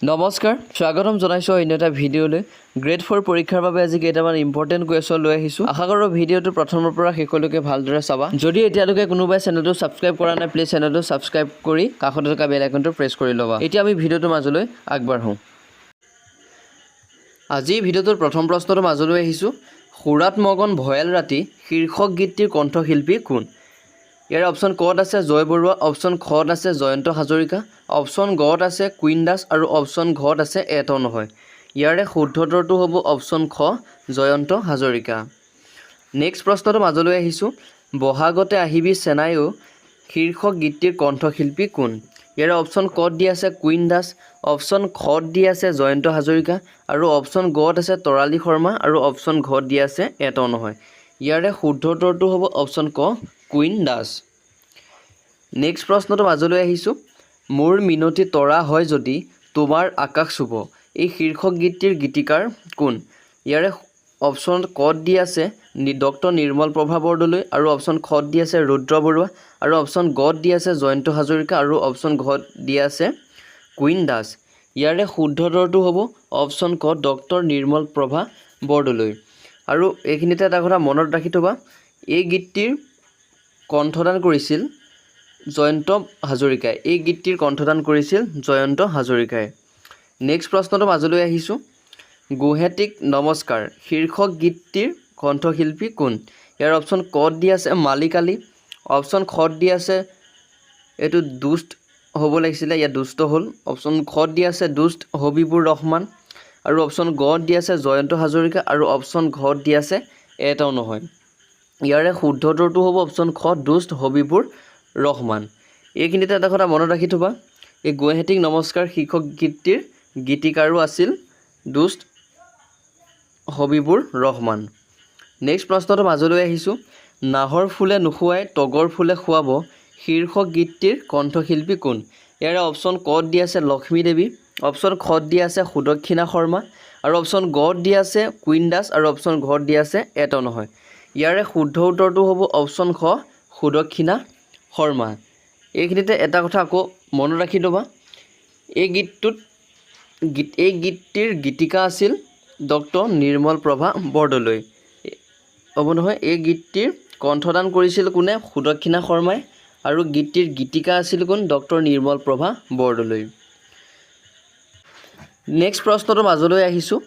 নমস্কাৰ স্বাগতম জনাইছো অন্য এটা ভিডিঅ'লৈ গ্ৰেড 4 পৰীক্ষাৰ বাবে আজি কেইটামান ইম্পৰ্টেণ্ট কুৱেশ্যন লৈ আহিছোঁ আশা কৰোঁ ভিডিঅ'টো প্ৰথমৰ পৰা শেষলৈকে ভালদৰে চাবা যদি এতিয়ালৈকে কোনোবাই চেনেলটো ছাবস্ক্ৰাইব কৰা নাই প্লিজ চেনেলটো ছাবস্ক্ৰাইব কৰি কাষতে থকা বেল আইকনটো প্ৰেছ কৰি ল'বা এতিয়া আমি ভিডিঅ'টোৰ মাজলৈ আগবাঢ়োঁ আজি ভিডিঅ'টোৰ প্ৰথম প্ৰশ্নটো মাজলৈ আহিছোঁ সুৰাত মগন ভয়াল ৰাতি শীৰ্ষক গীতটিৰ কণ্ঠশিল্পী কোন ইয়াৰ অপশ্যন কত আছে জয় বৰুৱা অপশ্যন খত আছে জয়ন্ত হাজৰিকা অপশ্যন গত আছে কুইন দাস আৰু অপশ্যন ঘত আছে এটাও নহয় ইয়াৰে শুদ্ধ উত্তৰটো হ'ব অপশ্যন খ জয়ন্ত হাজৰিকা নেক্সট প্ৰশ্নটো মাজলৈ আহিছোঁ বহাগতে আহিবি চেনাইও শীৰ্ষক গীতটিৰ কণ্ঠশিল্পী কোন ইয়াৰে অপশ্যন কত দি আছে কুইন দাস অপশ্যন খত দি আছে জয়ন্ত হাজৰিকা আৰু অপশ্যন গত আছে তৰালী শৰ্মা আৰু অপশ্যন ঘত দি আছে এটাও নহয় ইয়াৰে শুদ্ধ উত্তৰটো হ'ব অপশ্যন ক কুইন দাস নেক্সট প্ৰশ্নটো মাজলৈ আহিছোঁ মোৰ মিনতি তৰা হয় যদি তোমাৰ আকাশ চুব এই শীৰ্ষক গীতটিৰ গীতিকাৰ কোন ইয়াৰে অপশ্যন কত দি আছে ডক্টৰ নিৰ্মল প্ৰভা বৰদলৈ আৰু অপশ্যন খত দি আছে ৰুদ্ৰ বৰুৱা আৰু অপশ্যন গত দি আছে জয়ন্ত হাজৰিকা আৰু অপশ্যন ঘত দি আছে কুইন দাস ইয়াৰে শুদ্ধ উত্তৰটো হ'ব অপশ্যন ক ডক্টৰ নিৰ্মল প্ৰভা বৰদলৈ আৰু এইখিনিতে এটা কথা মনত ৰাখি থবা এই গীতটিৰ কণ্ঠদান কৰিছিল জয়ন্ত হাজৰিকাই এই গীতটিৰ কণ্ঠদান কৰিছিল জয়ন্ত হাজৰিকাই নেক্সট প্ৰশ্নটো মাজলৈ আহিছোঁ গুহেটিক নমস্কাৰ শীৰ্ষক গীতটিৰ কণ্ঠশিল্পী কোন ইয়াৰ অপশ্যন কত দি আছে মালিক আলী অপশ্যন খত দি আছে এইটো দুষ্ট হ'ব লাগিছিলে ইয়াত দুষ্ট হ'ল অপশ্যন খত দি আছে দুষ্ট হবিবুৰ ৰহমান আৰু অপশ্যন গত দি আছে জয়ন্ত হাজৰিকা আৰু অপশ্যন ঘত দি আছে এটাও নহয় ইয়াৰে শুদ্ধ উত্তৰটো হ'ব অপশ্যন খ দুষ্ট হবিবুৰ ৰহমান এইখিনিতে এটা কথা মনত ৰাখি থবা এই গুৱাহাটীক নমস্কাৰ শীৰ্ষক গীতটিৰ গীতিকাৰো আছিল দুষ্ট হবিবুৰ ৰহমান নেক্সট প্ৰশ্নটো মাজলৈ আহিছোঁ নাহৰ ফুলে নোখোৱাই তগৰ ফুলে খুৱাব শীৰ্ষক গীতটিৰ কণ্ঠশিল্পী কোন ইয়াৰে অপশ্যন কত দি আছে লক্ষ্মী দেৱী অপশ্যন খত দি আছে সুদক্ষিণা শৰ্মা আৰু অপশ্যন গত দি আছে কুইন দাস আৰু অপশ্যন ঘত দি আছে এটাও নহয় ইয়াৰে শুদ্ধ উত্তৰটো হ'ব অপশ্যন খ সুদক্ষিণা শৰ্মা এইখিনিতে এটা কথা আকৌ মনত ৰাখি ল'বা এই গীতটিৰ গীতিকা আছিল ডক্টৰ নিৰ্মল প্ৰভা বৰদলৈ হ'ব নহয় এই গীতটিৰ কণ্ঠদান কৰিছিল কোনে সুদক্ষিণা শৰ্মাই আৰু গীতটিৰ গীতিকা আছিল কোন ডক্টৰ নিৰ্মল প্ৰভা বৰদলৈ নেক্সট প্ৰশ্নটো মাজলৈ আহিছোঁ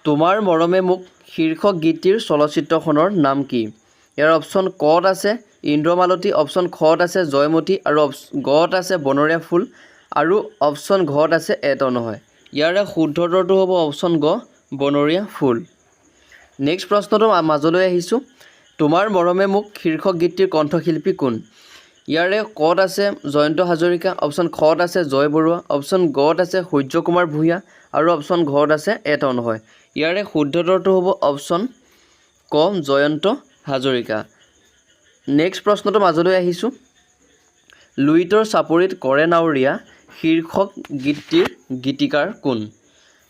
তোমাৰ মৰমে মোক শীৰ্ষক গীতটিৰ চলচ্চিত্ৰখনৰ নাম কি ইয়াৰ অপশ্যন কত আছে ইন্দ্ৰমালতী অপশ্যন খত আছে জয়মতী আৰু গত আছে বনৰীয়া ফুল আৰু অপশ্যন ঘত আছে এটাও নহয় ইয়াৰে শুদ্ধ উত্তৰটো হ'ব অপশ্যন গ বনৰীয়া ফুল নেক্সট প্ৰশ্নটো মাজলৈ আহিছোঁ তোমাৰ মৰমে মোক শীৰ্ষক গীতটিৰ কণ্ঠশিল্পী কোন ইয়াৰে কত আছে জয়ন্ত হাজৰিকা অপশ্যন খত আছে জয় বৰুৱা অপশ্যন গত আছে সূৰ্য কুমাৰ ভূঞা আৰু অপশ্যন ঘত আছে এটাও নহয় ইয়াৰে শুদ্ধ উত্তৰটো হ'ব অপশ্যন ক জয়ন্ত হাজৰিকা নেক্সট প্ৰশ্নটো মাজলৈ আহিছোঁ লুইতৰ চাপৰিত কৰে নাৱৰীয়া শীৰ্ষক গীতটিৰ গীতিকাৰ কোন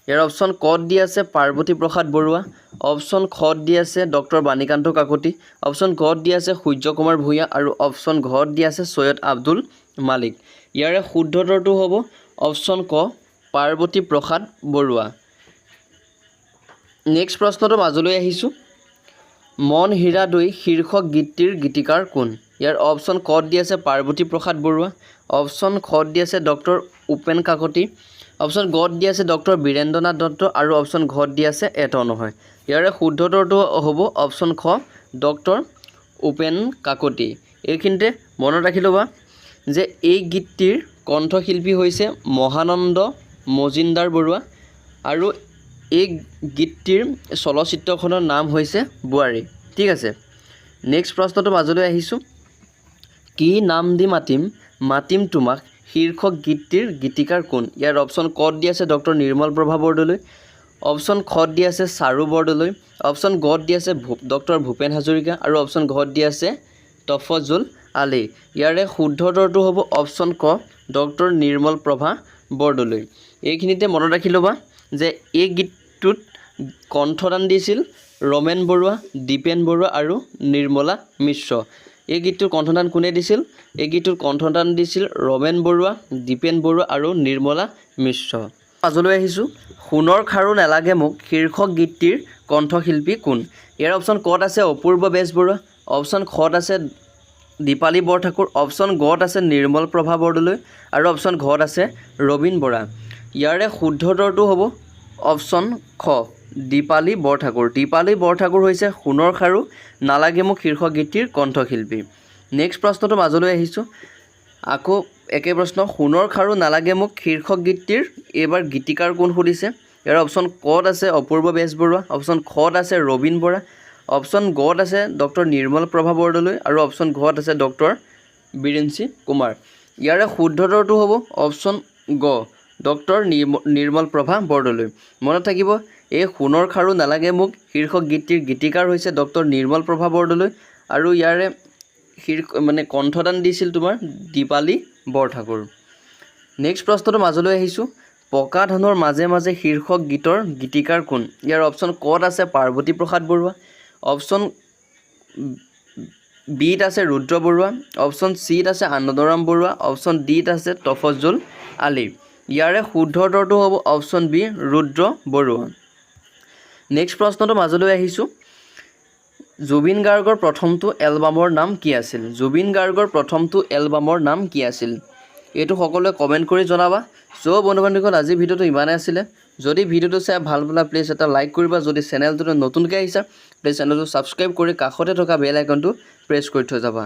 ইয়াৰ অপশ্যন কত দি আছে পাৰ্বতী প্ৰসাদ বৰুৱা অপশ্যন খত দি আছে ডক্টৰ বাণীকান্ত কাকতি অপশ্যন গত দি আছে সূৰ্য কুমাৰ ভূঞা আৰু অপশ্যন ঘত দি আছে সৈয়দ আব্দুল মালিক ইয়াৰে শুদ্ধ উত্তৰটো হ'ব অপশ্যন ক পাৰ্বতী প্ৰসাদ বৰুৱা নেক্সট প্ৰশ্নটো মাজলৈ আহিছোঁ মন হীৰা দৈ শীৰ্ষক গীতটিৰ গীতিকাৰ কোন ইয়াৰ অপশ্যন কত দি আছে পাৰ্বতী প্ৰসাদ বৰুৱা অপশ্যন খত দি আছে ডক্টৰ উপেন কাকতি অপশ্যন গত দি আছে ডক্টৰ বীৰেন্দ্ৰনাথ দত্ত আৰু অপশ্যন ঘত দি আছে এটাও নহয় ইয়াৰে শুদ্ধ উত্তৰটো হ'ব অপশ্যন খ ডক্টৰ উপেন কাকতি এইখিনিতে মনত ৰাখি ল'বা যে এই গীতটিৰ কণ্ঠশিল্পী হৈছে মহানন্দ মজিন্দৰ বৰুৱা আৰু এই গীতটিৰ চলচ্চিত্ৰখনৰ নাম হৈছে বোৱাৰী ঠিক আছে নেক্সট প্ৰশ্নটো মাজলৈ আহিছোঁ কি নাম দি মাতিম মাতিম তোমাক শীৰ্ষক গীতটিৰ গীতিকাৰ কোন ইয়াৰ অপশ্যন কত দি আছে ডক্টৰ নিৰ্মল প্ৰভা বৰদলৈ অপশ্যন খত দি আছে চাৰু বৰদলৈ অপশ্যন গত দি আছে ডক্টৰ ভূপেন হাজৰিকা আৰু অপশ্যন ঘত দি আছে তফজুল আলী ইয়াৰে শুদ্ধ উত্তৰটো হ'ব অপশ্যন ক ডক্টৰ নিৰ্মল প্ৰভা বৰদলৈ এইখিনিতে মনত ৰাখি ল'বা যে এই গীতটোত কণ্ঠদান দিছিল ৰমেন বৰুৱা দীপেন বৰুৱা আৰু নিৰ্মলা মিশ্ৰ এই গীতটোৰ কণ্ঠদান কোনে দিছিল এই গীতটোৰ কণ্ঠদান দিছিল ৰমেন বৰুৱা দীপেন বৰুৱা আৰু নিৰ্মলা মিশ্ৰ মাজলৈ আহিছোঁ সোণৰ খাৰু নালাগে মোক শীৰ্ষক গীতটিৰ কণ্ঠশিল্পী কোন ইয়াৰ অপশ্যন ক'ত আছে অপূৰ্ব বেজবৰুৱা অপশ্যন খত আছে দীপালী বৰঠাকুৰ অপশ্যন গত আছে নিৰ্মল প্ৰভা বৰদলৈ আৰু অপশ্যন ঘত আছে ৰবীন বৰা ইয়াৰে শুদ্ধ উত্তৰটো হ'ব অপশ্যন খ দীপালী বৰঠাকুৰ হৈছে সোণৰ খাৰু নালাগে মোক শীৰ্ষক গীতটিৰ কণ্ঠশিল্পী নেক্সট প্ৰশ্নটো মাজলৈ আহিছোঁ আকৌ একে প্ৰশ্ন সোণৰ খাৰু নালাগে মোক শীৰ্ষক গীতটিৰ এইবাৰ গীতিকাৰ কোন সুধিছে ইয়াৰ অপশ্যন ক'ত আছে অপূৰ্ব বেজবৰুৱা অপশ্যন খত আছে ৰবীন বৰা অপশ্যন গত আছে ডক্টৰ নিৰ্মল প্ৰভা বৰদলৈ আৰু অপশ্যন ঘত আছে ডক্টৰ বীৰেঞ্চি কুমাৰ ইয়াৰে শুদ্ধ উত্তৰটো হ'ব অপশ্যন গ ডক্টৰ নিৰ্মল প্ৰভা বৰদলৈ মনত থাকিব এই সোণৰ খাৰু নালাগে মোক শীৰ্ষক গীতটিৰ গীতিকাৰ হৈছে ডক্টৰ নিৰ্মল প্ৰভা বৰদলৈ আৰু ইয়াৰে কণ্ঠদান দিছিল তোমাৰ দীপালী বৰঠাকুৰ নেক্সট প্ৰশ্নটো মাজলৈ আহিছোঁ পকা ধানৰ মাজে মাজে শীৰ্ষক গীতৰ গীতিকাৰ কোন ইয়াৰ অপশ্যন ক'ত আছে পাৰ্বতী প্ৰসাদ বৰুৱা অপশ্যন বিত আছে ৰুদ্ৰ বৰুৱা অপশ্যন চিত আছে আনন্দৰাম বৰুৱা অপশ্যন ডিত আছে তফজ্জল আলী ইয়াৰে শুদ্ধ উত্তৰটো হ'ব অপশ্যন বি ৰুদ্ৰ বৰুৱা নেক্সট প্ৰশ্নটো মাজলৈ আহিছোঁ জুবিন গাৰ্গৰ প্ৰথমটো এলবামৰ নাম কি আছিল এইটো সকলোৱে কমেণ্ট কৰি জনাবা চ' বন্ধু বান্ধৱীসকল আজি ভিডিঅ'টো ইমানেই আছিলে যদি ভিডিঅ'টো চাই ভাল পালা প্লিজ এটা লাইক কৰিবা যদি চেনেলটোলৈ নতুনকৈ আহিছা প্লিজ চেনেলটো ছাবস্ক্ৰাইব কৰি কাষতে থকা বেল আইকনটো প্ৰেছ কৰি থৈ যাবা